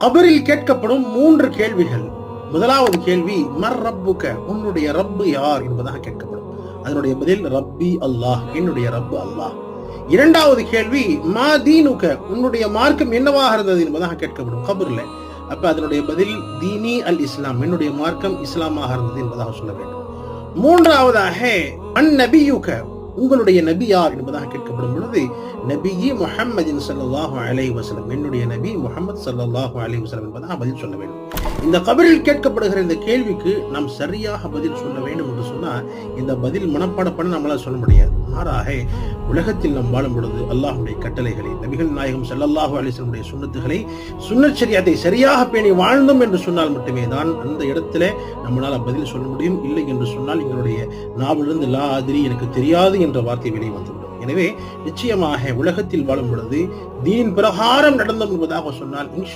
கபரில் கேட்கப்படும் 3 கேள்விகள். முதலாவது கேள்வி மர் ரப்புக, உன்னுடைய ரப்பு யார் என்பதாக கேட்கப்படும். அதனுடைய பதில் ரப்பி அல்லாஹ், என்னுடைய ரப்பு அல்லாஹ். இரண்டாவது கேள்வி மா தீனுக, உன்னுடைய மார்க்கம் என்னவாக இருந்தது என்பதாக கேட்கப்படும் கபர்ல. அப்ப அதனுடைய பதில் தீனி அல் இஸ்லாம், என்னுடைய மார்க்கம் இஸ்லாமாக இருந்தது என்பதாக சொல்ல வேண்டும். மூன்றாவதாக அன் நபியுக, உங்களுடைய நபி யார் என்பதாக கேட்கப்படும் பொழுது நபியி முஹம்மதின் ஸல்லல்லாஹு அலைஹி வஸல்லம், என்னுடைய நபி முஹம்மது ஸல்லல்லாஹு அலைஹி வஸல்லம் என்பதாக பதில் சொல்ல வேண்டும். இந்த கபரில் கேட்கப்படுகிற இந்த கேள்விக்கு நாம் சரியாக பதில் சொல்ல வேண்டும் என்று சொன்னால் இந்த பதில் மனப்பாடம் பண்ண நம்மளால சொல்ல முடியாது. மாறாக உலகத்தில் நாம் வாழும் பொழுது அல்லாஹ்வுடைய கட்டளைகளை, நபிகள் நாயகம் ஸல்லல்லாஹு அலைஹி வஸல்லம் சுன்னத்துகளை, சுன்னத் ஷரியத்தை சரியாக பேணி வாழ்ந்தோம் என்று சொன்னால் மட்டுமே தான் அந்த இடத்துல நம்மளால பதில் சொல்ல முடியும். இல்லை என்று சொன்னால் எங்களுடைய நாவிலிருந்து லா அதிரி, எனக்கு தெரியாது என்ற வார்த்தை வெளியே வந்துவிடும். எனவே நிச்சயமாக உலகத்தில் வாழும் பொழுது தீன் பிரகாரம் நடந்தோம் என்பதாக சொன்னால் இன்ஷா